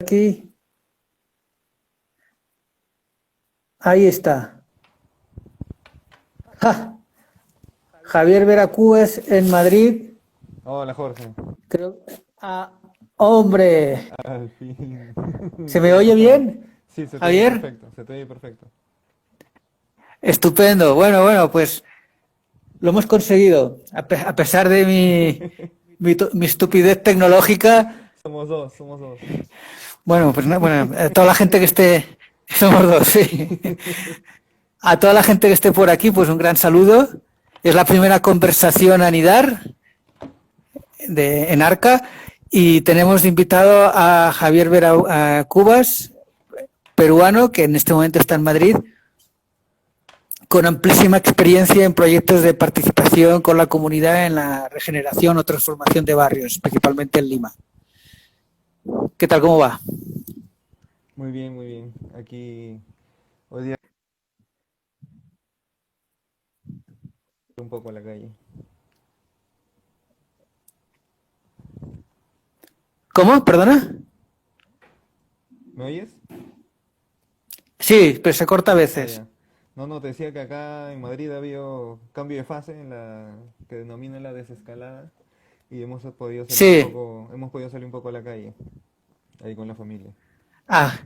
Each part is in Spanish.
Aquí, ahí está. ¡Ja! Javier Veracruz en Madrid. Hola Jorge, Creo. Ah, hombre, al fin. ¿se me ¿Cómo has oye estado? bien, Sí, se te oye Javier? perfecto, se te oye perfecto. Estupendo. Bueno, pues lo hemos conseguido. A pesar de mi estupidez tecnológica, Somos dos, somos dos. bueno, pues bueno, a toda la gente que esté, somos dos, sí. A toda la gente que esté por aquí, pues un gran saludo. Es la primera conversación a anidar en Arca y tenemos de invitado a Javier Vera Cubas, peruano, que en este momento está en Madrid, con amplísima experiencia en proyectos de participación con la comunidad en la regeneración o transformación de barrios, principalmente en Lima. ¿Qué tal? ¿Cómo va? Muy bien, muy bien. Aquí hoy día un poco a la calle. ¿Cómo? ¿Perdona? ¿Me oyes? Sí, pero se corta a Ah, veces. ya. No, no, te decía que acá en Madrid ha habido cambio de fase en la que denomina la desescalada y Sí. hemos podido salir un poco a la calle, ahí con la familia. Ah,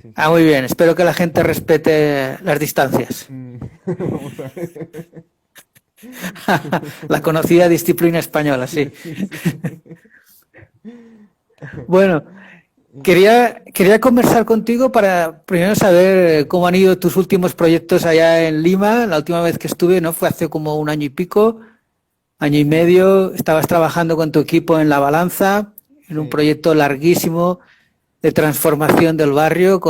Sí, sí. muy bien. Espero que la gente respete las distancias. Vamos a ver. La conocida disciplina española, Sí, sí. sí, sí. Bueno, quería conversar contigo para primero saber cómo han ido tus últimos proyectos allá en Lima. La última vez que estuve, ¿no? Fue hace como un año y pico, año y medio. Estabas trabajando con tu equipo en La Balanza, en un Sí. proyecto larguísimo de transformación del barrio,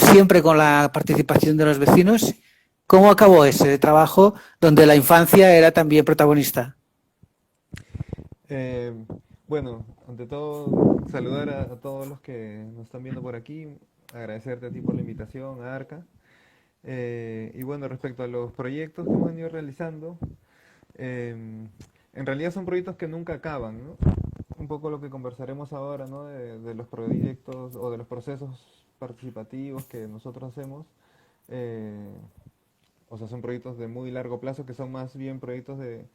siempre con la participación de los vecinos. ¿Cómo acabó ese trabajo donde la infancia era también protagonista? Eh, bueno, ante todo, saludar a todos los que nos están viendo por aquí, agradecerte a ti por la invitación, a Arca. Y bueno, respecto a los proyectos que hemos venido realizando, em, en realidad son proyectos que nunca acaban, ¿no? Un poco lo que conversaremos ahora, ¿no? De los proyectos o de los procesos participativos que nosotros hacemos. eh, o sea, son proyectos de muy largo plazo que son más bien proyectos de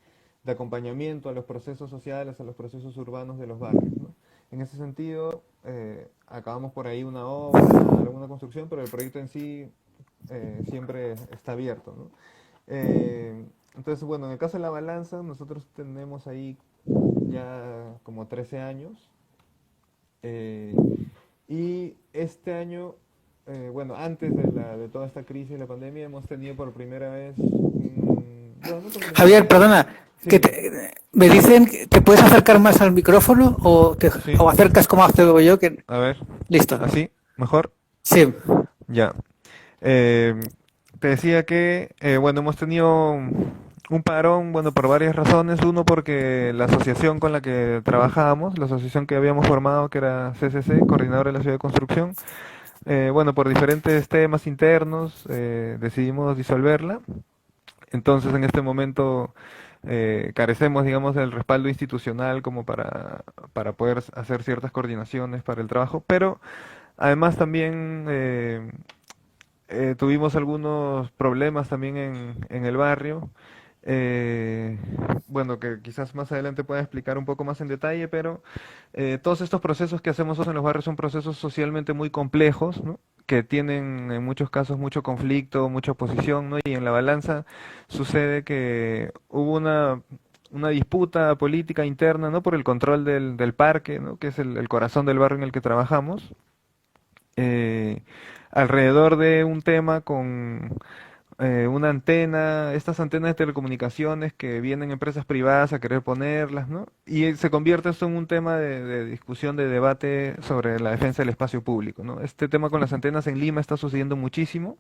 acompañamiento a los procesos sociales, a los procesos urbanos de los barrios, ¿no? En ese sentido, acabamos por ahí una obra, alguna construcción, pero el proyecto en sí siempre está abierto, ¿no? Entonces, bueno, en el caso de la balanza, nosotros tenemos ahí ya como 13 años. eh, y este año, bueno, antes de toda esta crisis de la pandemia, hemos tenido por primera vez, bueno, no por primera Javier, vez, perdona, sí, dime. me dicen que te puedes acercar más al micrófono Sí, o acercas como hago yo, que a ver, listo. ¿así? ¿Mejor? Sí. Ya. Eh, Te decía que, bueno, hemos tenido un parón, bueno, por varias razones. Uno, porque la asociación con la que trabajábamos, la asociación que habíamos formado, que era CCC, Coordinadora de la Ciudad de Construcción, bueno, por diferentes temas internos, decidimos disolverla. Entonces, en este momento carecemos, digamos, del respaldo institucional como para poder hacer ciertas coordinaciones para el trabajo, pero además también tuvimos algunos problemas también en el barrio. eh, bueno, que quizás más adelante pueda explicar un poco más en detalle, pero todos estos procesos que hacemos en los barrios son procesos socialmente muy complejos, ¿no? Que tienen en muchos casos mucho conflicto, mucha oposición, ¿no? Y en la balanza sucede que hubo una disputa política interna, ¿no? Por el control del parque, ¿no? Que es el corazón del barrio en el que trabajamos, eh, alrededor de un tema con una antena, estas antenas de telecomunicaciones que vienen empresas privadas a querer ponerlas, ¿no? Y se convierte esto en un tema de discusión, de debate sobre la defensa del espacio público, ¿no? Este tema con las antenas en Lima está sucediendo muchísimo.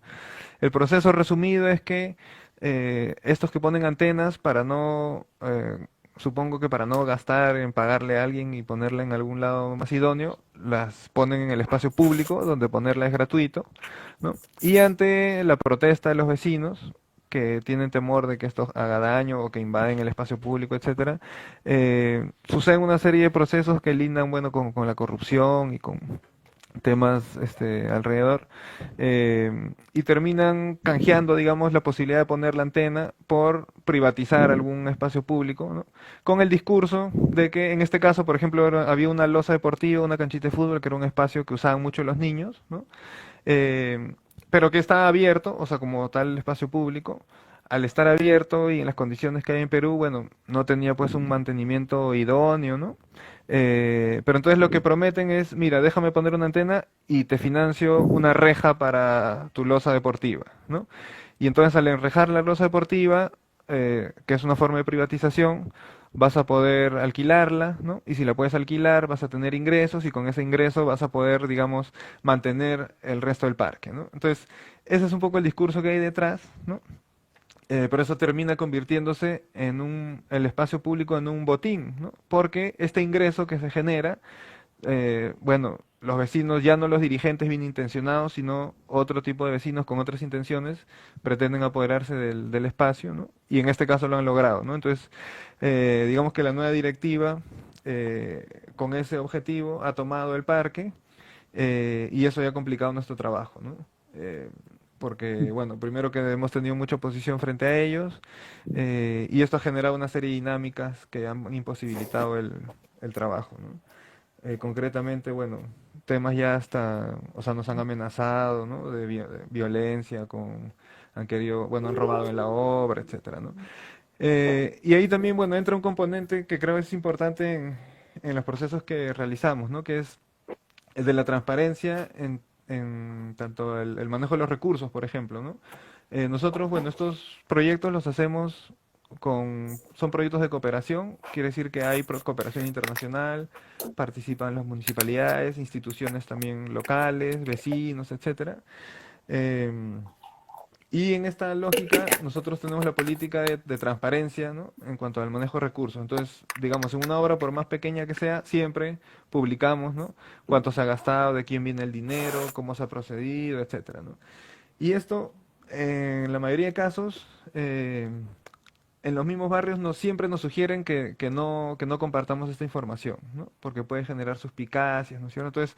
El proceso resumido es que estos que ponen antenas para no, supongo que para no gastar en pagarle a alguien y ponerla en algún lado más idóneo, las ponen en el espacio público, donde ponerla es gratuito, ¿no? Y ante la protesta de los vecinos, que tienen temor de que esto haga daño o que invaden el espacio público, etcétera, suceden una serie de procesos que lindan, bueno, con la corrupción y temas alrededor, y terminan canjeando, digamos, la posibilidad de poner la antena por privatizar algún espacio público, ¿no? Con el discurso de que en este caso, por ejemplo, había una losa deportiva, una canchita de fútbol, que era un espacio que usaban mucho los niños, ¿no? eh, pero que está abierto, o sea, como tal espacio público, al estar abierto y en las condiciones que hay en Perú, bueno, no tenía pues un mantenimiento idóneo, ¿no? Pero entonces lo que prometen es, mira, déjame poner una antena y te financio una reja para tu losa deportiva, ¿no? Y entonces al enrejar la losa deportiva, que es una forma de privatización, vas a poder alquilarla, ¿no? Y si la puedes alquilar, vas a tener ingresos y con ese ingreso vas a poder, digamos, mantener el resto del parque, ¿no? Entonces, ese es un poco el discurso que hay detrás, ¿no? Pero eso termina convirtiéndose en el espacio público en un botín, ¿no? Porque este ingreso que se genera, bueno, los vecinos, ya no los dirigentes bien intencionados, sino otro tipo de vecinos con otras intenciones, pretenden apoderarse del espacio, ¿no? Y en este caso lo han logrado, ¿no? Entonces, digamos que la nueva directiva, con ese objetivo, ha tomado el parque, y eso ya ha complicado nuestro trabajo, ¿no? Eh, Porque, bueno, primero que hemos tenido mucha oposición frente a ellos, y esto ha generado una serie de dinámicas que han imposibilitado el trabajo, ¿no? Concretamente, bueno, temas ya hasta, o sea, nos han amenazado, ¿no? De violencia, han querido, bueno, han robado en la obra, etcétera, ¿no? Y ahí también, bueno, entra un componente que creo es importante en los procesos que realizamos, ¿no? Que es el de la transparencia en tanto el manejo de los recursos, por ejemplo, ¿no? Nosotros, bueno, estos proyectos los hacemos son proyectos de cooperación, quiere decir que hay cooperación internacional, participan las municipalidades, instituciones también locales, vecinos, etcétera. Em, y en esta lógica, nosotros tenemos la política de transparencia, ¿no? En cuanto al manejo de recursos. Entonces, digamos, en una obra, por más pequeña que sea, siempre publicamos, ¿no? Cuánto se ha gastado, de quién viene el dinero, cómo se ha procedido, etcétera, ¿no? Y esto, en la mayoría de casos, en los mismos barrios siempre nos sugieren que no compartamos esta información, ¿no? Porque puede generar suspicacias, ¿no es cierto? Entonces,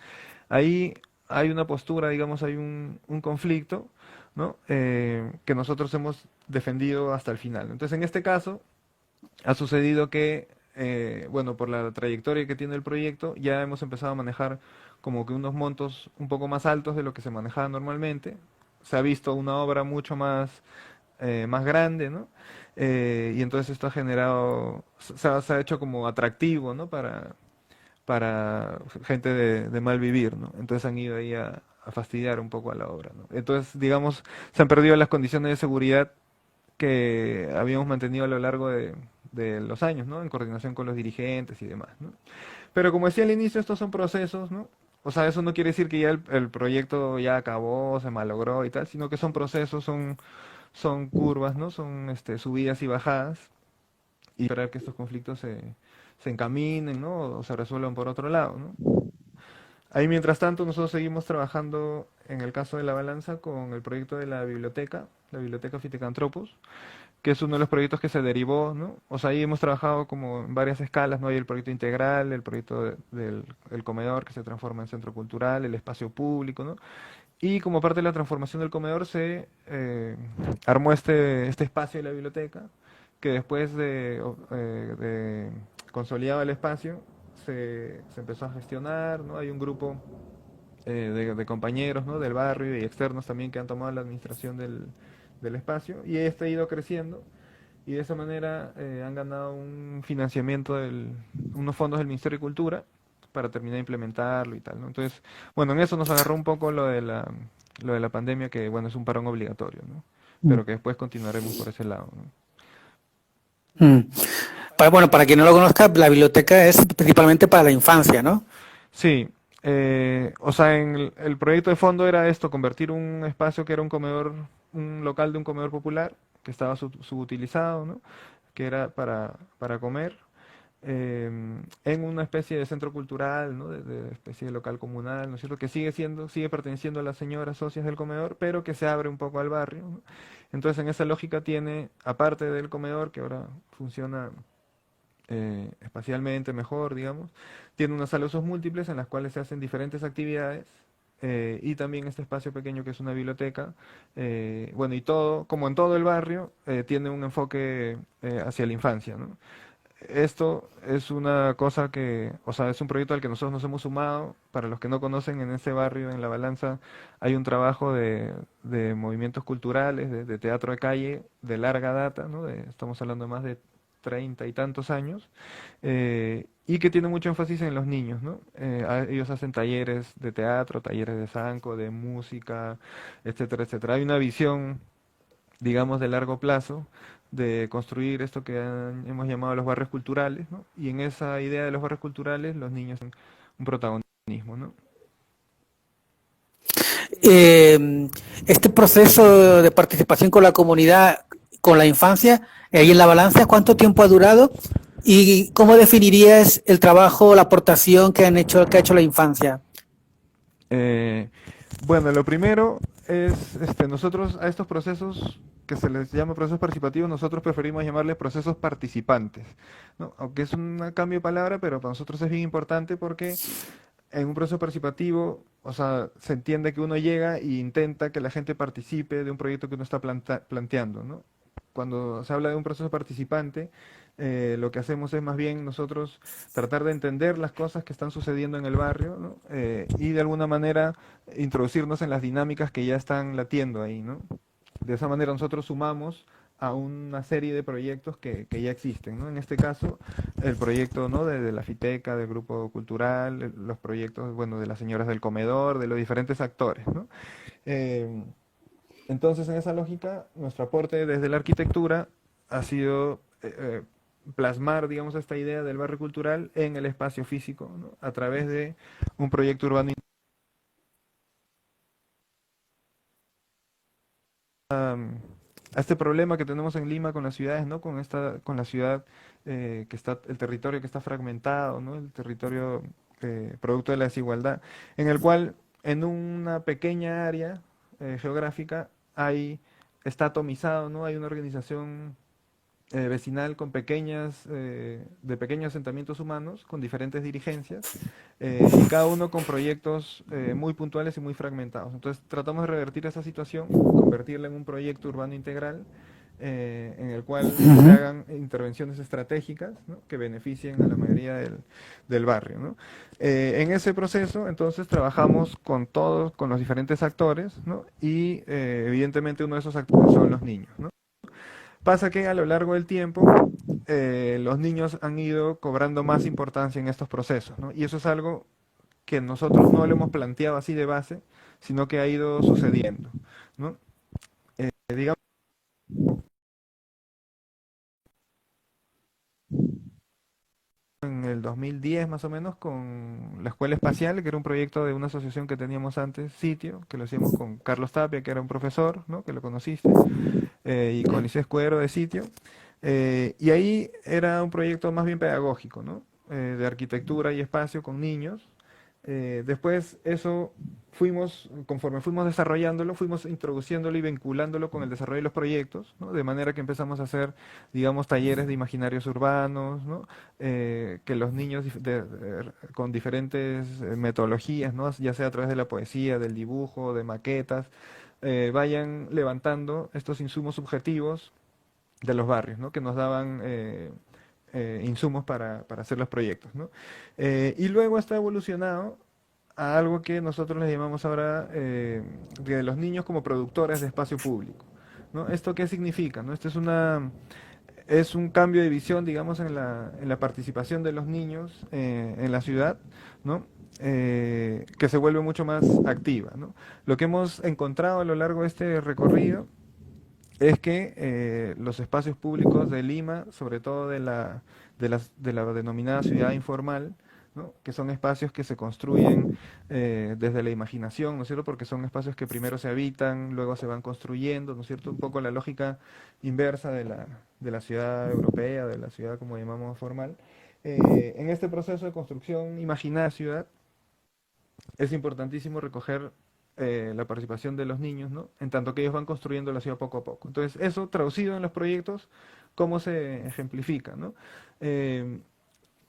ahí hay una postura, digamos, hay un conflicto, ¿no? Que nosotros hemos defendido hasta el final. Entonces, en este caso, ha sucedido que, bueno, por la trayectoria que tiene el proyecto, ya hemos empezado a manejar como que unos montos un poco más altos de lo que se manejaba normalmente. Se ha visto una obra mucho más grande, ¿no? Y entonces esto ha generado, se ha hecho como atractivo, ¿no? Para gente de mal vivir, ¿no? Entonces han ido ahí a fastidiar un poco a la obra, ¿no? Entonces, digamos, se han perdido las condiciones de seguridad que habíamos mantenido a lo largo de los años, ¿no? En coordinación con los dirigentes y demás, ¿no? Pero como decía al inicio, estos son procesos, ¿no? O sea, eso no quiere decir que ya el proyecto ya acabó, se malogró y tal, sino que son procesos, son curvas, ¿no? Son subidas y bajadas, y esperar que estos conflictos se encaminen, ¿no? O se resuelvan por otro lado, ¿no? Ahí, mientras tanto, nosotros seguimos trabajando en el caso de La Balanza con el proyecto de la Biblioteca Fitecantropos, que es uno de los proyectos que se derivó, ¿no? O sea, ahí hemos trabajado como en varias escalas, ¿no? Hay el proyecto integral, el proyecto del comedor que se transforma en centro cultural, el espacio público, ¿no? Y como parte de la transformación del comedor se armó este espacio de la biblioteca, que después de consolidado el espacio, se empezó a gestionar, ¿no? Hay un grupo de compañeros, ¿no? Del barrio y externos también que han tomado la administración del espacio, y este ha ido creciendo, y de esa manera han ganado un financiamiento unos fondos del Ministerio de Cultura para terminar de implementarlo y tal, ¿no? Entonces, bueno, en eso nos agarró un poco lo de la pandemia, que bueno, es un parón obligatorio, ¿no? Pero que después continuaremos por ese lado, ¿no? Mm. Bueno, para quien no lo conozca, la biblioteca es principalmente para la infancia, ¿no? Sí, o sea, en el proyecto de fondo era esto, convertir un espacio que era un comedor, un local de un comedor popular, que estaba subutilizado, ¿no? Que era para comer, en una especie de centro cultural, ¿no? De especie de local comunal, ¿no es cierto? Que sigue perteneciendo a las señoras socias del comedor, pero que se abre un poco al barrio, ¿no? Entonces, en esa lógica tiene, aparte del comedor, que ahora funciona espacialmente mejor, digamos, tiene unas sala de usos múltiples en las cuales se hacen diferentes actividades, y también este espacio pequeño que es una biblioteca. Bueno, y todo, como en todo el barrio, tiene un enfoque hacia la infancia, ¿no? Esto es una cosa que, o sea, es un proyecto al que nosotros nos hemos sumado. Para los que no conocen, en ese barrio, en La Balanza, hay un trabajo de movimientos culturales, de teatro de calle, de larga data, ¿no? Estamos hablando de más de 30 y tantos años, y que tiene mucho énfasis en los niños, ¿no? Ellos hacen talleres de teatro, talleres de zanco, de música, etcétera, etcétera. Hay una visión, digamos, de largo plazo, de construir esto que hemos llamado los barrios culturales, ¿no? Y en esa idea de los barrios culturales, los niños tienen un protagonismo, ¿no? Este proceso de participación con la comunidad, con la infancia, ahí en La Balanza, ¿cuánto tiempo ha durado? ¿Y cómo definirías el trabajo, la aportación que ha hecho la infancia? Eh, bueno, lo primero es, nosotros a estos procesos que se les llama procesos participativos, nosotros preferimos llamarles procesos participantes, ¿no? Aunque es un cambio de palabra, pero para nosotros es bien importante porque en un proceso participativo, o sea, se entiende que uno llega e intenta que la gente participe de un proyecto que uno está planteando, ¿no? Cuando se habla de un proceso participante, lo que hacemos es más bien nosotros tratar de entender las cosas que están sucediendo en el barrio, ¿no? Y de alguna manera introducirnos en las dinámicas que ya están latiendo ahí, ¿no? De esa manera nosotros sumamos a una serie de proyectos que ya existen, ¿no? En este caso, el proyecto, ¿no? de la Fiteca, del Grupo Cultural, los proyectos, bueno, de las señoras del comedor, de los diferentes actores, ¿no? Eh, entonces, en esa lógica, nuestro aporte desde la arquitectura ha sido plasmar, digamos, esta idea del barrio cultural en el espacio físico, ¿no? A través de un proyecto urbano a este problema que tenemos en Lima con las ciudades, ¿no? Con la ciudad que está, el territorio que está fragmentado, ¿no? El territorio producto de la desigualdad, en el cual en una pequeña área geográfica está atomizado, ¿no? Hay una organización vecinal con de pequeños asentamientos humanos, con diferentes dirigencias, y cada uno con proyectos muy puntuales y muy fragmentados. Entonces tratamos de revertir esa situación, convertirla en un proyecto urbano integral, en el cual se hagan intervenciones estratégicas, ¿no? Que beneficien a la mayoría del barrio, ¿no? En ese proceso, entonces, trabajamos con todos, con los diferentes actores, ¿no? Y evidentemente uno de esos actores son los niños, ¿no? Pasa que a lo largo del tiempo los niños han ido cobrando más importancia en estos procesos, ¿no? Y eso es algo que nosotros no lo hemos planteado así de base, sino que ha ido sucediendo, ¿no? Digamos, en el 2010 más o menos con la Escuela Espacial, que era un proyecto de una asociación que teníamos antes, Sitio, que lo hacíamos con Carlos Tapia, que era un profesor, ¿no? Que lo conociste, y con Liceo Escuero de Sitio. Y ahí era un proyecto más bien pedagógico, ¿no? De arquitectura y espacio con niños. Después eso conforme fuimos desarrollándolo, fuimos introduciéndolo y vinculándolo con el desarrollo de los proyectos, ¿no? De manera que empezamos a hacer, digamos, talleres de imaginarios urbanos, ¿no? Que los niños con diferentes metodologías, ¿no? Ya sea a través de la poesía, del dibujo, de maquetas, vayan levantando estos insumos subjetivos de los barrios, ¿no? Que nos daban insumos para hacer los proyectos, ¿no? Y luego está evolucionado a algo que nosotros le llamamos ahora de los niños como productores de espacio público, ¿no? ¿Esto qué significa, no? Esto es un cambio de visión, digamos, en la participación de los niños en la ciudad, ¿no? Que se vuelve mucho más activa, ¿no? Lo que hemos encontrado a lo largo de este recorrido es que los espacios públicos de Lima, sobre todo de la denominada ciudad informal, ¿no? Que son espacios que se construyen desde la imaginación, ¿no es cierto? Porque son espacios que primero se habitan, luego se van construyendo, ¿no es cierto? Un poco la lógica inversa de la ciudad europea, de la ciudad como llamamos formal. En este proceso de construcción imaginada de ciudad, es importantísimo recoger la participación de los niños, ¿no? En tanto que ellos van construyendo la ciudad poco a poco. Entonces, eso traducido en los proyectos, ¿cómo se ejemplifica, ¿no?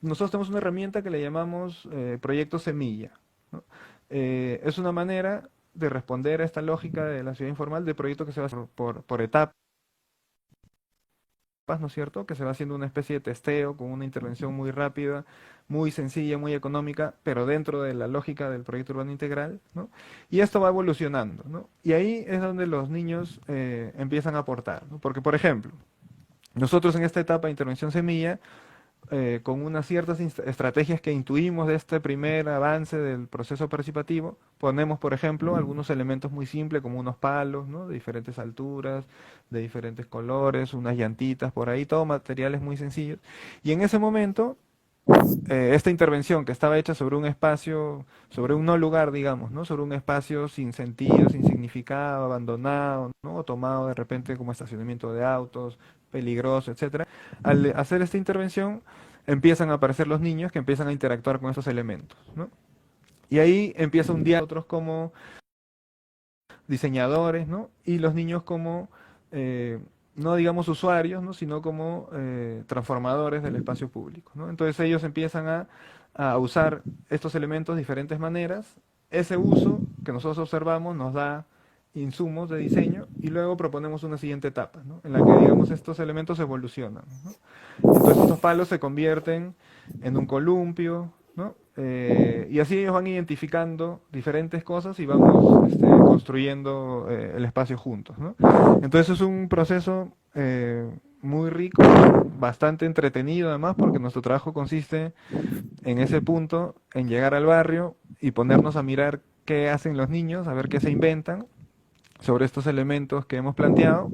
Nosotros tenemos una herramienta que le llamamos proyecto semilla, ¿no? Es una manera de responder a esta lógica de la ciudad informal, de proyecto que se va a hacer por etapas, ¿no es cierto? Que se va haciendo una especie de testeo con una intervención muy rápida, muy sencilla, muy económica, pero dentro de la lógica del proyecto urbano integral, ¿no? Y esto va evolucionando, ¿no? Y ahí es donde los niños empiezan a aportar, ¿no? Porque, por ejemplo, nosotros en esta etapa de intervención semilla, con unas ciertas estrategias que intuimos de este primer avance del proceso participativo, ponemos, por ejemplo, algunos elementos muy simples como unos palos, ¿no? De diferentes alturas, de diferentes colores, unas llantitas por ahí, todo materiales muy sencillos. Y en ese momento, esta intervención que estaba hecha sobre un espacio, sobre un no lugar, digamos, ¿no? Sobre un espacio sin sentido, sin significado, abandonado, ¿no? O tomado de repente como estacionamiento de autos, peligroso, etcétera. Al hacer esta intervención, empiezan a aparecer los niños que empiezan a interactuar con estos elementos, ¿no? Y ahí empieza un diálogo, otros como diseñadores, ¿no? Y los niños como, no digamos usuarios, ¿no? Sino como transformadores del espacio público, ¿no? Entonces ellos empiezan a usar estos elementos de diferentes maneras. Ese uso que nosotros observamos nos da insumos de diseño y luego proponemos una siguiente etapa, ¿no? En la que, digamos, estos elementos evolucionan, ¿no? Entonces estos palos se convierten en un columpio, ¿no? Y así ellos van identificando diferentes cosas y vamos construyendo el espacio juntos, ¿no? Entonces es un proceso muy rico, bastante entretenido además, porque nuestro trabajo consiste en ese punto, en llegar al barrio y ponernos a mirar qué hacen los niños, a ver qué se inventan sobre estos elementos que hemos planteado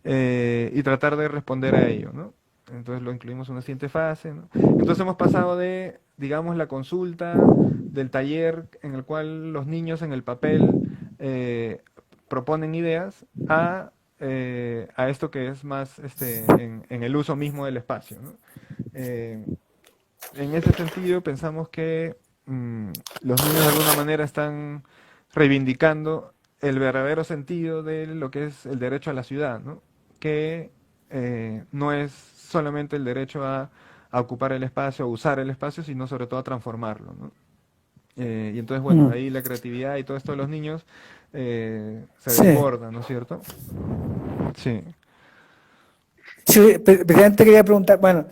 y tratar de responder a ello, ¿no? Entonces lo incluimos en una siguiente fase, ¿no? Entonces hemos pasado de, digamos, la consulta del taller en el cual los niños en el papel proponen ideas a esto que es más en el uso mismo del espacio, ¿no? Eh, en ese sentido pensamos que los niños de alguna manera están reivindicando el verdadero sentido de lo que es el derecho a la ciudad, ¿no? Que no es solamente el derecho a ocupar el espacio, a usar el espacio, sino sobre todo a transformarlo, ¿no? Y entonces, bueno, Mm. ahí la creatividad y todo esto de los niños se Sí, desborda, ¿no es cierto? Sí. sí, precisamente quería preguntar, bueno,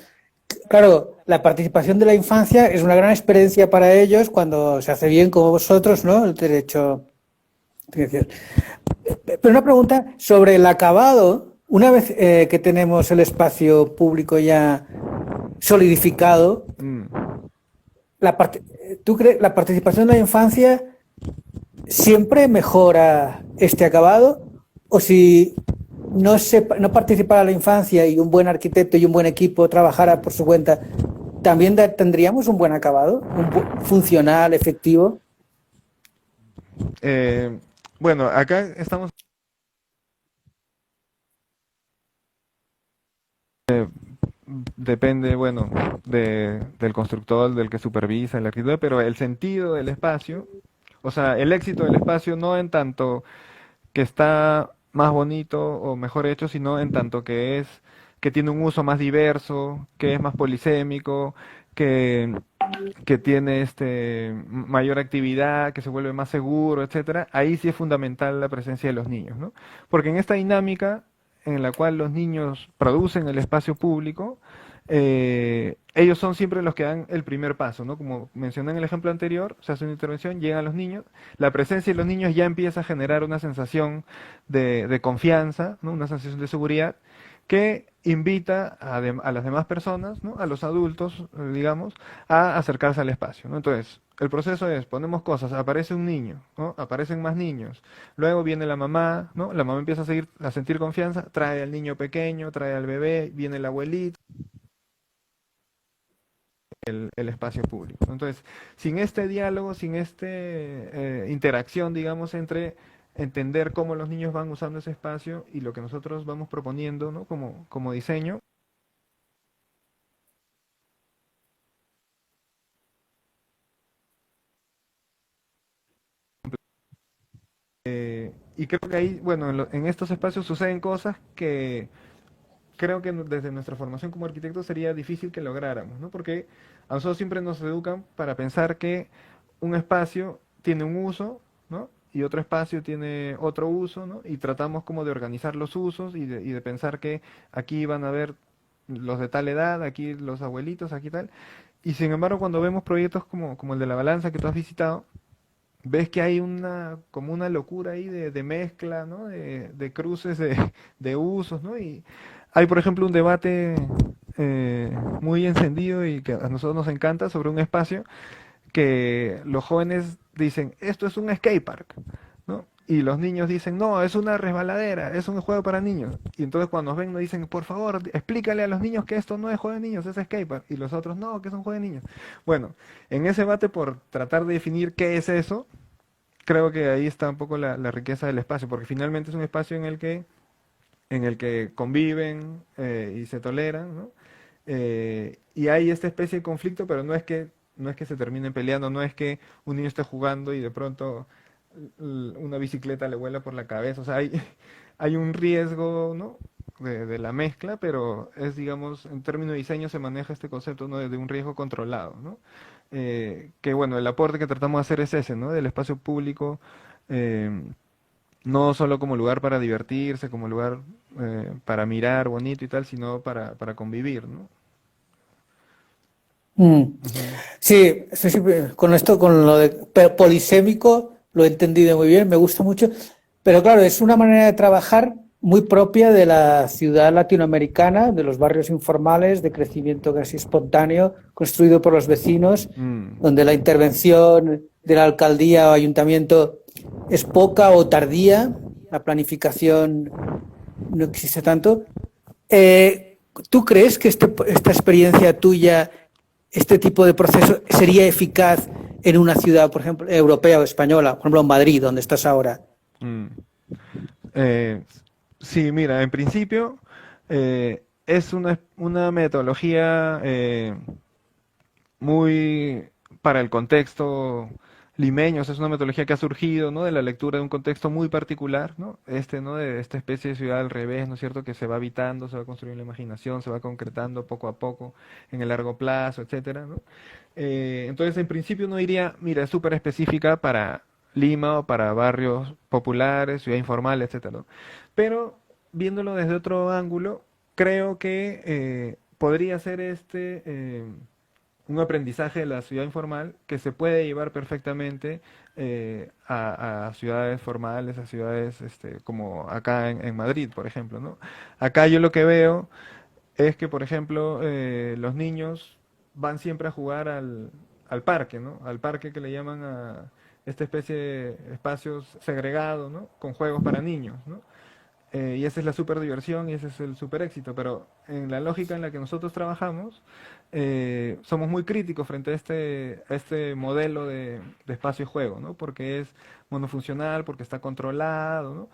claro, la participación de la infancia es una gran experiencia para ellos cuando se hace bien como vosotros, ¿no? El derecho. Pero una pregunta sobre el acabado. Una vez que tenemos el espacio público ya solidificado, Mm. ¿tú crees la participación de la infancia siempre mejora este acabado? ¿O si no participara la infancia y un buen arquitecto y un buen equipo trabajara por su cuenta, también tendríamos un buen acabado, funcional, efectivo? Eh, bueno, acá estamos. Depende, bueno, del constructor, del que supervisa, el arquitecto, pero el sentido del espacio, o sea, el éxito del espacio no en tanto que está más bonito o mejor hecho, sino en tanto que tiene un uso más diverso, que es más polisémico, que, que tiene mayor actividad, que se vuelve más seguro, etcétera. Ahí sí es fundamental la presencia de los niños, ¿no? Porque en esta dinámica en la cual los niños producen el espacio público, ellos son siempre los que dan el primer paso, ¿no? Como mencioné en el ejemplo anterior, se hace una intervención, llegan los niños, la presencia de los niños ya empieza a generar una sensación de confianza, ¿no? Una sensación de seguridad que invita a las demás personas, ¿no? A los adultos, digamos, a acercarse al espacio, ¿no? Entonces, el proceso es, ponemos cosas, aparece un niño, ¿no? Aparecen más niños, luego viene la mamá, ¿no? La mamá empieza a sentir confianza, trae al niño pequeño, trae al bebé, viene el abuelito, el espacio público, ¿no? Entonces, sin este diálogo, sin esta interacción, digamos, entre entender cómo los niños van usando ese espacio y lo que nosotros vamos proponiendo, ¿no? Como diseño, y creo que ahí, bueno, en estos espacios suceden cosas que creo que desde nuestra formación como arquitectos sería difícil que lográramos, ¿no? Porque a nosotros siempre nos educan para pensar que un espacio tiene un uso, ¿no? Y otro espacio tiene otro uso, ¿no? Y tratamos como de organizar los usos y de pensar que aquí van a ver los de tal edad, aquí los abuelitos, aquí tal. Y sin embargo, cuando vemos proyectos como el de la balanza que tú has visitado, ves que hay como una locura ahí de mezcla, ¿no? De cruces de usos, ¿no? Y hay, por ejemplo, un debate muy encendido y que a nosotros nos encanta sobre un espacio que los jóvenes dicen, esto es un skate park, ¿no? Y los niños dicen, no, es una resbaladera, es un juego para niños. Y entonces cuando nos ven nos dicen, por favor, explícale a los niños que esto no es juego de niños, es skate park. Y los otros, no, que es un juego de niños. Bueno, en ese debate por tratar de definir qué es eso, creo que ahí está un poco la riqueza del espacio, porque finalmente es un espacio en el que conviven y se toleran, ¿no? Y hay esta especie de conflicto, pero no es que se terminen peleando, no es que un niño esté jugando y de pronto una bicicleta le vuela por la cabeza, o sea, hay, hay un riesgo, ¿no? De la mezcla, pero es, digamos, en términos de diseño se maneja este concepto, ¿no? De un riesgo controlado, ¿no? Que bueno, el aporte que tratamos de hacer es ese, ¿no? Del espacio público, eh, no solo como lugar para divertirse, como lugar para mirar bonito y tal, sino para convivir, ¿no? Mm. Ujú. Sí, sí, sí, con esto, con lo de polisémico, lo he entendido muy bien, me gusta mucho, pero claro, es una manera de trabajar muy propia de la ciudad latinoamericana, de los barrios informales, de crecimiento casi espontáneo, construido por los vecinos, Mm, donde la intervención de la alcaldía o ayuntamiento es poca o tardía, la planificación no existe tanto. ¿Tú crees que esta experiencia tuya, este tipo de proceso, sería eficaz en una ciudad, por ejemplo, europea o española, por ejemplo, en Madrid, donde estás ahora? mm. Eh, sí, mira, en principio es una metodología muy para el contexto limeño, o sea, es una metodología que ha surgido, ¿no? De la lectura de un contexto muy particular, ¿no? ¿No? De esta especie de ciudad al revés, ¿no es cierto? Que se va habitando, se va construyendo la imaginación, se va concretando poco a poco en el largo plazo, etcétera, ¿no? Entonces, en principio uno diría, mira, es súper específica para Lima o para barrios populares, ciudad informal, etcétera, ¿no? Pero viéndolo desde otro ángulo, creo que podría ser un aprendizaje de la ciudad informal que se puede llevar perfectamente a ciudades formales, a ciudades como acá en Madrid, por ejemplo, ¿no? Acá yo lo que veo es que, por ejemplo, los niños van siempre a jugar al parque, ¿no? Al parque que le llaman a esta especie de espacios segregados, ¿no? Con juegos para niños, ¿no? Y esa es la super diversión y ese es el super éxito. Pero en la lógica en la que nosotros trabajamos, somos muy críticos frente a este modelo de espacio y juego, ¿no? Porque es monofuncional, porque está controlado, ¿no?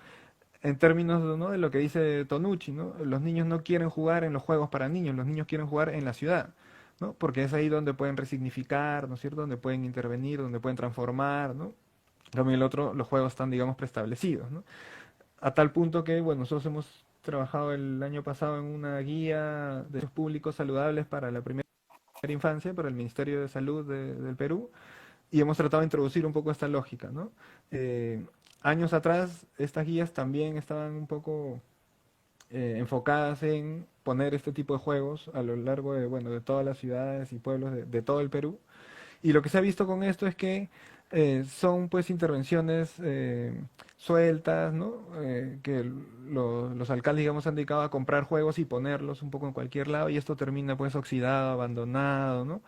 En términos, ¿no? De lo que dice Tonucci, ¿no? Los niños no quieren jugar en los juegos para niños, los niños quieren jugar en la ciudad, ¿no? Porque es ahí donde pueden resignificar, ¿no es cierto? Donde pueden intervenir, donde pueden transformar, ¿no? También el otro, los juegos están, digamos, preestablecidos, ¿no? A tal punto que, bueno, nosotros hemos trabajado el año pasado en una guía de los públicos saludables para la primera infancia, para el Ministerio de Salud del Perú, y hemos tratado de introducir un poco esta lógica, ¿no? Eh, Años atrás, estas guías también estaban un poco enfocadas en poner este tipo de juegos a lo largo de, bueno, de todas las ciudades y pueblos de todo el Perú. Y lo que se ha visto con esto es que son pues intervenciones sueltas, ¿no? Que los alcaldes, digamos, han dedicado a comprar juegos y ponerlos un poco en cualquier lado y esto termina pues oxidado, abandonado, ¿no?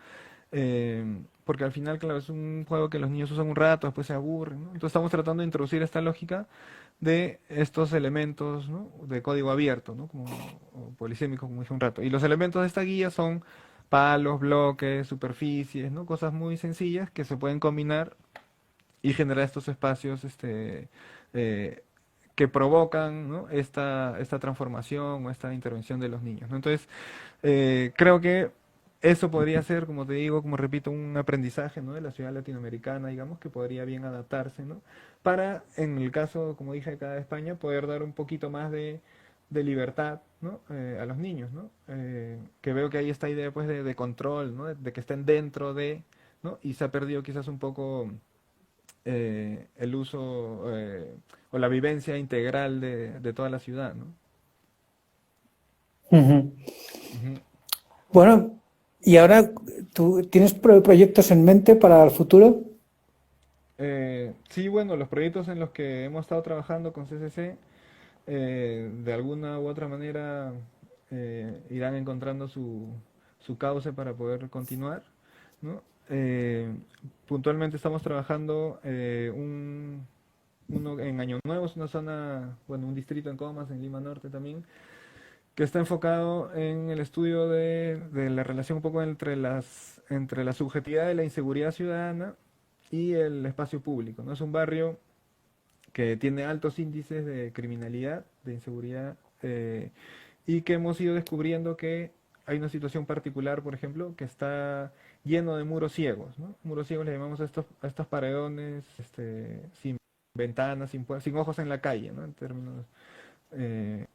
Porque al final, claro, es un juego que los niños usan un rato, después se aburren, ¿no? Entonces estamos tratando de introducir esta lógica de estos elementos, ¿no? De código abierto, ¿no? Como o polisémico, como dije un rato. Y los elementos de esta guía son palos, bloques, superficies, ¿no? Cosas muy sencillas que se pueden combinar y generar estos espacios eh, que provocan, ¿no? esta transformación o esta intervención de los niños, ¿no? Entonces, creo que eso podría ser, como te digo, como repito, un aprendizaje, ¿no? De la ciudad latinoamericana, digamos, que podría bien adaptarse, ¿no? Para, en el caso, como dije, acá de España, poder dar un poquito más de libertad, ¿no? A los niños, ¿no? Que veo que hay esta idea, pues, de control, ¿no? De que estén dentro de, ¿no? Y se ha perdido quizás un poco el uso o la vivencia integral de toda la ciudad, ¿no? Ujú. Ujú. Bueno, y ahora, ¿tú tienes proyectos en mente para el futuro? Sí, bueno, los proyectos en los que hemos estado trabajando con CCC, de alguna u otra manera irán encontrando su cauce para poder continuar, ¿no? Puntualmente estamos trabajando uno en Año Nuevo, es una zona, bueno, un distrito en Comas, en Lima Norte también, que está enfocado en el estudio de la relación un poco entre la subjetividad de la inseguridad ciudadana y el espacio público, ¿no? Es un barrio que tiene altos índices de criminalidad, de inseguridad, y que hemos ido descubriendo que hay una situación particular, por ejemplo, que está lleno de muros ciegos, ¿no? Muros ciegos le llamamos a estos paredones sin ventanas, sin ojos en la calle, ¿no? En términos de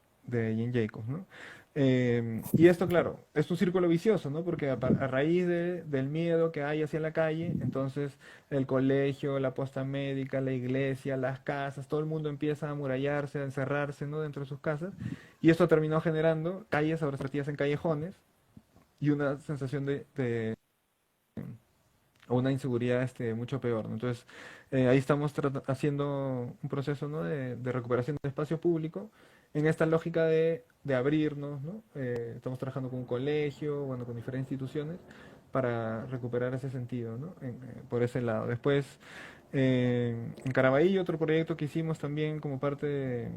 Jane Jacobs, ¿no? Y esto, claro, es un círculo vicioso, ¿no? Porque a raíz del miedo que hay hacia la calle, entonces el colegio, la posta médica, la iglesia, las casas, todo el mundo empieza a amurallarse, a encerrarse, ¿no? Dentro de sus casas. Y esto terminó generando calles ahora convertidas en callejones y una sensación o una inseguridad mucho peor, ¿no? Entonces, ahí estamos haciendo un proceso, ¿no? de recuperación de espacio público en esta lógica de abrirnos, ¿no? Estamos trabajando con un colegio, bueno, con diferentes instituciones para recuperar ese sentido, ¿no? Por ese lado. Después, en Caraballo, otro proyecto que hicimos también como parte de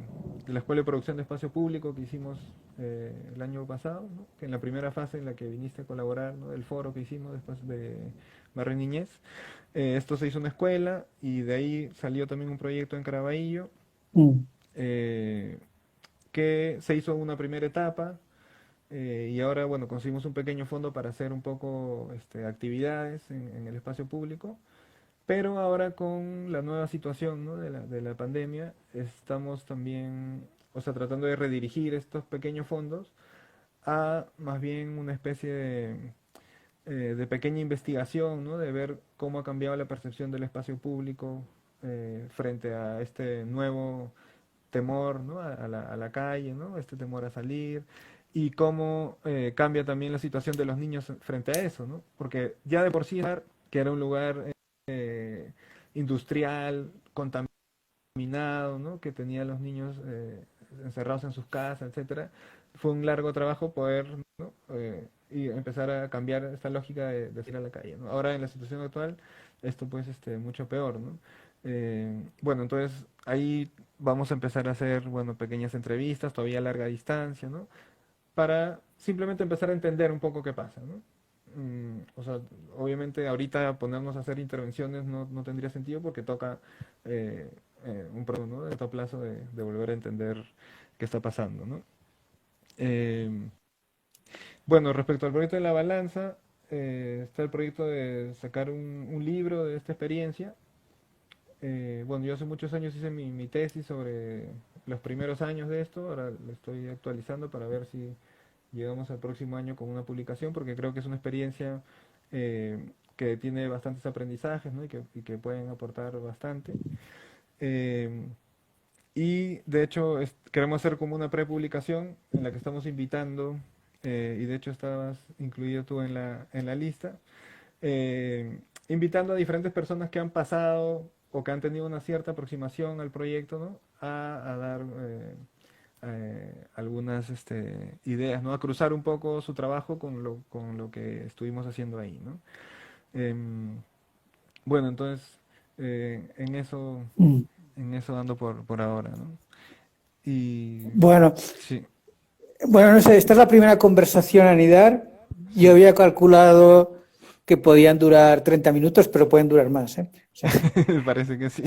la Escuela de Producción de Espacio Público que hicimos el año pasado, ¿no? Que en la primera fase en la que viniste a colaborar, ¿no? Del foro que hicimos después de Barrio Niñez. Esto se hizo una escuela y de ahí salió también un proyecto en Caraballo Mm. eh, que se hizo una primera etapa y ahora, bueno, conseguimos un pequeño fondo para hacer un poco actividades en el espacio público, pero ahora con la nueva situación, ¿no? de la pandemia, estamos también, o sea, tratando de redirigir estos pequeños fondos a más bien una especie de pequeña investigación, ¿no? De ver cómo ha cambiado la percepción del espacio público frente a este nuevo temor, ¿no? a la calle, ¿no? Este temor a salir, y cómo cambia también la situación de los niños frente a eso, ¿no? Porque ya de por sí, que era un lugar industrial, contaminado, ¿no? Que tenía a los niños encerrados en sus casas, etcétera, fue un largo trabajo poder, ¿no? Y empezar a cambiar esta lógica de salir a la calle, ¿no? Ahora en la situación actual, esto pues mucho peor, ¿no? Bueno, entonces ahí vamos a empezar a hacer, bueno, pequeñas entrevistas, todavía a larga distancia, ¿no? Para simplemente empezar a entender un poco qué pasa, ¿no? O sea, obviamente ahorita ponernos a hacer intervenciones no tendría sentido porque toca eh, un proceso, ¿no? De corto plazo de volver a entender qué está pasando, ¿no? Eh, bueno, respecto al proyecto de la balanza, está el proyecto de sacar un libro de esta experiencia. Bueno, yo hace muchos años hice mi tesis sobre los primeros años de esto, ahora lo estoy actualizando para ver si llegamos al próximo año con una publicación, porque creo que es una experiencia que tiene bastantes aprendizajes, ¿no? y que pueden aportar bastante. Eh, y de hecho queremos hacer como una prepublicación en la que estamos invitando, y de hecho estabas incluido tú en la lista, invitando a diferentes personas que han pasado o que han tenido una cierta aproximación al proyecto, ¿no? A dar algunas ideas, ¿no? A cruzar un poco su trabajo con lo que estuvimos haciendo ahí, ¿no? Em, bueno, entonces en eso, Mm. en eso ando por ahora, ¿no? Y Bueno, sí, bueno, no sé, esta es la primera conversación, Anidar. Yo sí, había calculado que podían durar 30 minutos, pero pueden durar más, ¿eh? O sea, parece que sí.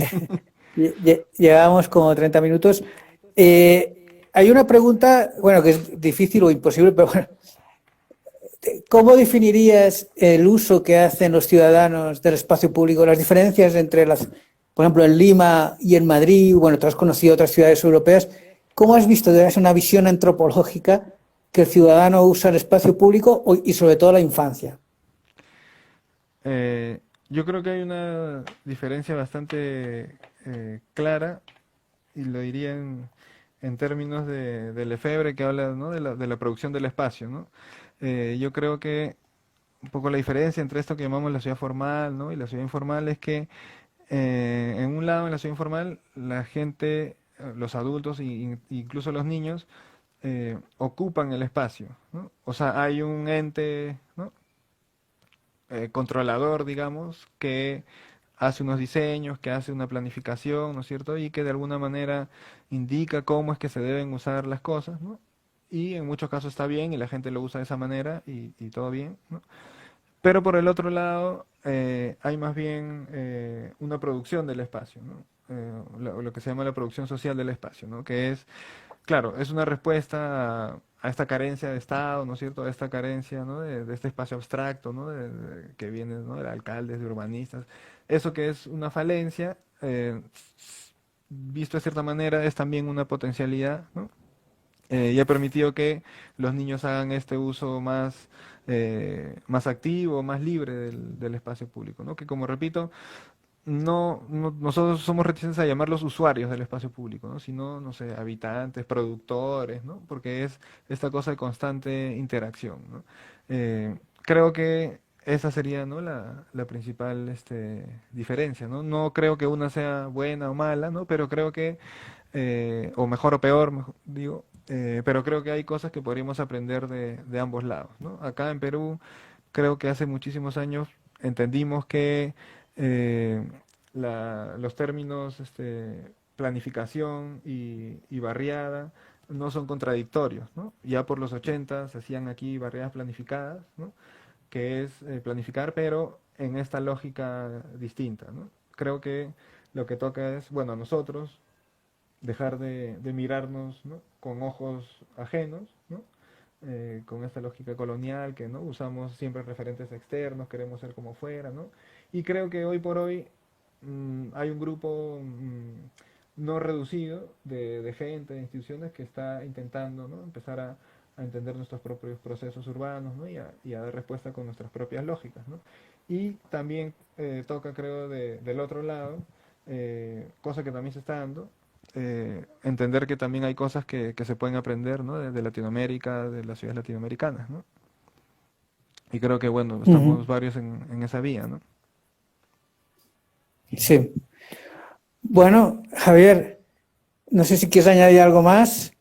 llevamos como 30 minutos. Hay una pregunta, bueno, que es difícil o imposible, pero bueno, ¿cómo definirías el uso que hacen los ciudadanos del espacio público, las diferencias entre por ejemplo, en Lima y en Madrid? Bueno, tú has conocido otras ciudades europeas. ¿Cómo has visto desde una visión antropológica que el ciudadano usa el espacio público y sobre todo la infancia? Yo creo que hay una diferencia bastante clara, y lo diría en términos de Lefebvre, que habla, ¿no?, de la producción del espacio, ¿no? Yo creo que un poco la diferencia entre esto que llamamos la ciudad formal, ¿no?, y la ciudad informal es que en un lado, en la ciudad informal, la gente, los adultos e incluso los niños ocupan el espacio, ¿no? O sea, hay un ente, ¿no?, controlador, digamos, que hace unos diseños, que hace una planificación, ¿no es cierto? Y que de alguna manera indica cómo es que se deben usar las cosas, ¿no? Y en muchos casos está bien y la gente lo usa de esa manera y todo bien, ¿no? Pero por el otro lado, hay más bien una producción del espacio, ¿no? Lo que se llama la producción social del espacio, ¿no? Que es, claro, es una respuesta a esta carencia de Estado, ¿no es cierto? A esta carencia, ¿no?, de este espacio abstracto, ¿no?, que viene, ¿no?, de alcaldes, de urbanistas. Eso que es una falencia, visto de cierta manera, es también una potencialidad, ¿no? Y ha permitido que los niños hagan este uso más activo, más libre del espacio público, ¿no? Que, como repito, nosotros somos reticentes a llamarlos usuarios del espacio público, ¿no? Sino, no sé, habitantes, productores, ¿no? Porque es esta cosa de constante interacción, ¿no? Creo que esa sería, ¿no?, la principal diferencia, ¿no? No creo que una sea buena o mala, ¿no? Pero creo que, o mejor o peor, digo, pero creo que hay cosas que podríamos aprender de ambos lados, ¿no? Acá en Perú, creo que hace muchísimos años entendimos que eh, los términos planificación y barriada no son contradictorios, ¿no? Ya por los 80 se hacían aquí barriadas planificadas, ¿no?, que es planificar, pero en esta lógica distinta, ¿no? Creo que lo que toca es, bueno, a nosotros dejar de mirarnos, ¿no?, con ojos ajenos, ¿no?, con esta lógica colonial que, ¿no?, usamos siempre referentes externos, queremos ser como fuera, ¿no? Y creo que hoy por hoy hay un grupo no reducido de gente, de instituciones que está intentando, ¿no?, empezar a entender nuestros propios procesos urbanos, ¿no?, y a dar respuesta con nuestras propias lógicas, ¿no? Y también toca, creo, del otro lado, cosa que también se está dando, entender que también hay cosas que se pueden aprender, ¿no?, de Latinoamérica, de las ciudades latinoamericanas, ¿no? Y creo que, bueno, Ujú. estamos varios en esa vía, ¿no? Sí. Bueno, Javier, no sé si quieres añadir algo más.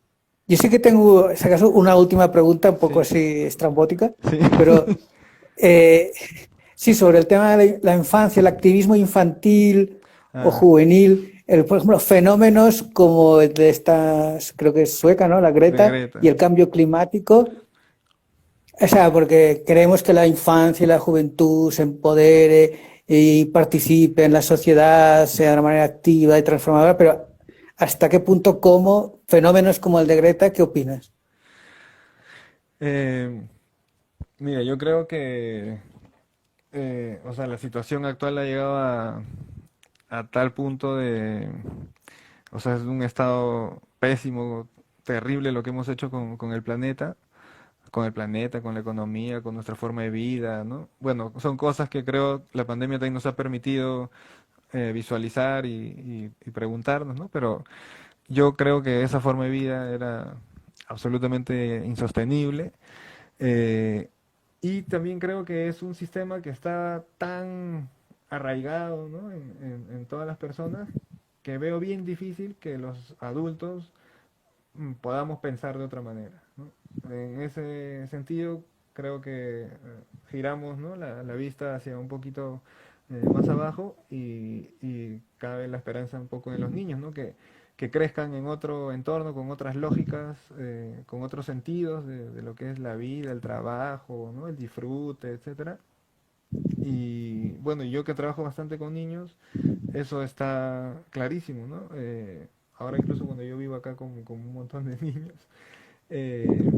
Yo sí que tengo, si acaso, una última pregunta, un poco Sí, así estrambótica, sí. pero eh, sí, sobre el tema de la infancia, el activismo infantil o Ah, juvenil, por ejemplo, fenómenos como el de estas, creo que es sueca, ¿no? La de Greta, y Greta. el cambio climático. O sea, porque queremos que la infancia y la juventud se empodere y participe en la sociedad, sea de una manera activa y transformadora, pero ¿hasta qué punto, como fenómenos como el de Greta, qué opinas? Eh, Mira, yo creo que, o sea, la situación actual ha llegado a tal punto o sea, es un estado pésimo, terrible lo que hemos hecho con el planeta, con la economía, con nuestra forma de vida, ¿no? Bueno, son cosas que creo la pandemia también nos ha permitido visualizar y preguntarnos, ¿no? Pero yo creo que esa forma de vida era absolutamente insostenible. eh, y también creo que es un sistema que está tan arraigado, ¿no?, en todas las personas, que veo bien difícil que los adultos podamos pensar de otra manera, ¿no? En ese sentido, creo que giramos, ¿no?, la vista hacia un poquito más abajo y cabe la esperanza un poco en los niños, ¿no?, que crezcan en otro entorno, con otras lógicas, con otros sentidos de lo que es la vida, el trabajo, ¿no?, el disfrute, etcétera. Y bueno, yo que trabajo bastante con niños, eso está clarísimo, ¿no? Ahora incluso cuando yo vivo acá con un montón de niños, eh,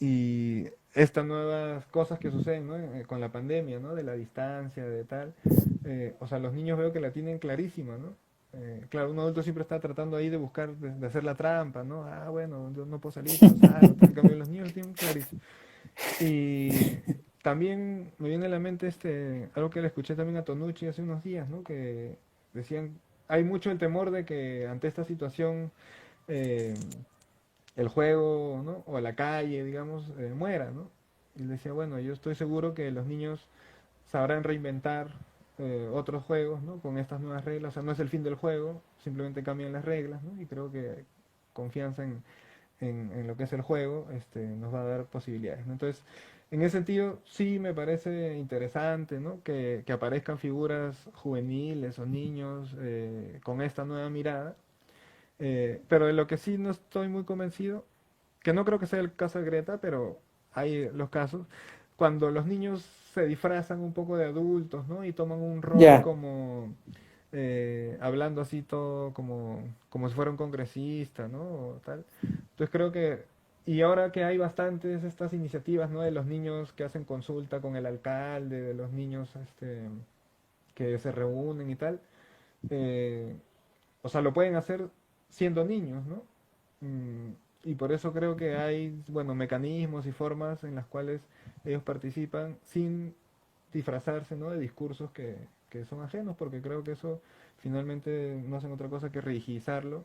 y estas nuevas cosas que suceden, ¿no?, con la pandemia, ¿no?, de la distancia, de tal, o sea, los niños veo que la tienen clarísima, ¿no? Claro, un adulto siempre está tratando ahí de buscar, de hacer la trampa, ¿no? Bueno, yo no puedo salir, pero salgo, en cambio los niños lo tienen clarísimo. Y, también me viene a la mente algo que le escuché también a Tonucci hace unos días, ¿no? Que decían, hay mucho el temor de que ante esta situación eh, el juego, ¿no? O la calle, digamos, muera, ¿no? Y le decía, bueno, yo estoy seguro que los niños sabrán reinventar otros juegos, ¿no? Con estas nuevas reglas. O sea, no es el fin del juego, simplemente cambian las reglas, ¿no? Y creo que confianza en lo que es el juego, nos va a dar posibilidades, ¿no? Entonces, en ese sentido, sí me parece interesante, ¿no? Que aparezcan figuras juveniles o niños con esta nueva mirada, pero de lo que sí no estoy muy convencido, que no creo que sea el caso de Greta, pero hay los casos, cuando los niños se disfrazan un poco de adultos, ¿no? Y toman un rol Ya, como hablando así todo como si fuera un congresista, ¿no? O tal. Entonces creo que, y ahora que hay bastantes estas iniciativas, ¿no? De los niños que hacen consulta con el alcalde, de los niños que se reúnen y tal, eh, o sea, lo pueden hacer siendo niños, ¿no? Y por eso creo que hay, bueno, mecanismos y formas en las cuales ellos participan sin disfrazarse, ¿no? De discursos que son ajenos, porque creo que eso finalmente no hacen otra cosa que rigidizarlo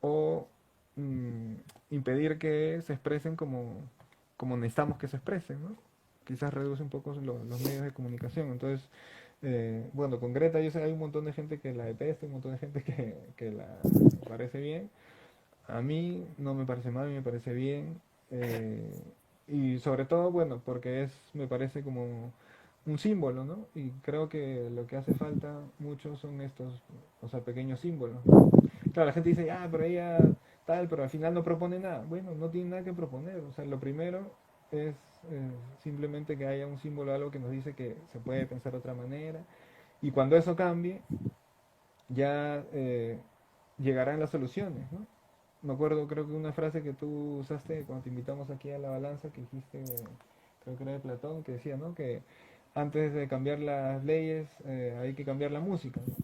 o mm, impedir que se expresen como necesitamos que se expresen, ¿no? Quizás reduce un poco los medios de comunicación. Entonces, bueno, con Greta yo sé que hay un montón de gente que la detesta, un montón de gente que la parece bien. A mí no me parece mal, me parece bien. Y sobre todo, bueno, porque me parece como un símbolo, ¿no? Y creo que lo que hace falta mucho son estos, o sea, pequeños símbolos, ¿no? Claro, la gente dice, ah, pero ella tal, pero al final no propone nada. Bueno, no tiene nada que proponer. O sea, lo primero es simplemente que haya un símbolo, algo que nos dice que se puede pensar de otra manera. Y cuando eso cambie, ya llegarán las soluciones, ¿no? Me acuerdo, creo que una frase que tú usaste cuando te invitamos aquí a la balanza, que dijiste, creo que era de Platón, que decía, ¿no? Que antes de cambiar las leyes hay que cambiar la música, ¿no?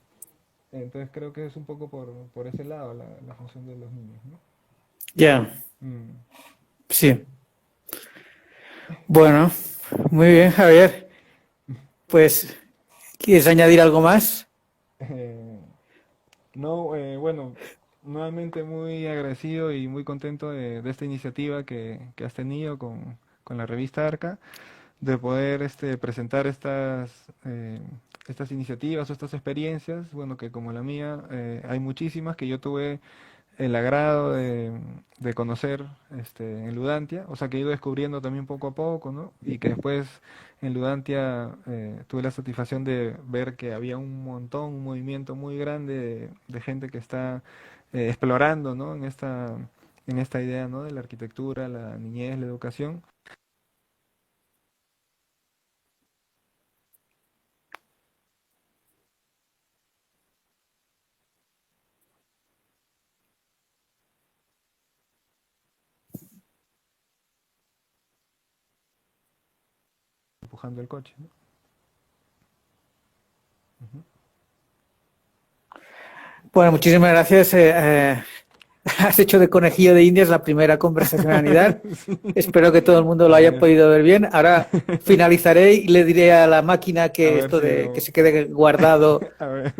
Entonces creo que es un poco por ese lado la función de los niños, ¿no? ya, Mm. sí. Bueno, muy bien, Javier. Pues, ¿quieres añadir algo más? Eh, no, bueno, nuevamente muy agradecido y muy contento de esta iniciativa que has tenido con la revista Arca, de poder presentar estas iniciativas o estas experiencias, bueno, que como la mía hay muchísimas que yo tuve el agrado de conocer en Ludantia, o sea que he ido descubriendo también poco a poco, ¿no? Y que después en Ludantia tuve la satisfacción de ver que había un montón, un movimiento muy grande de gente que está explorando, ¿no? En esta idea, ¿no? De la arquitectura, la niñez, la educación. Empujando el coche, ¿no? Ujú. Bueno, muchísimas gracias. Has hecho de conejillo de Indias la primera conversación a anidar. Sí. Espero que todo el mundo lo A haya ver, podido ver bien. Ahora finalizaré y le diré a la máquina a que ver esto si de que lo... se quede guardado A ver.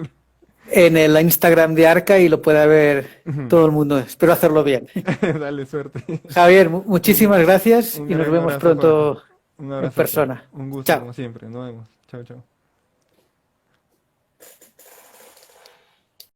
en el Instagram de Arca y lo pueda ver Ujú. todo el mundo. Espero hacerlo bien. Dale suerte. Javier, Un, muchísimas gracias un y nos gran vemos abrazo, Jorge. pronto Un en abrazote. persona. Un gusto Chao. como siempre. Nos vemos. Chao, chao.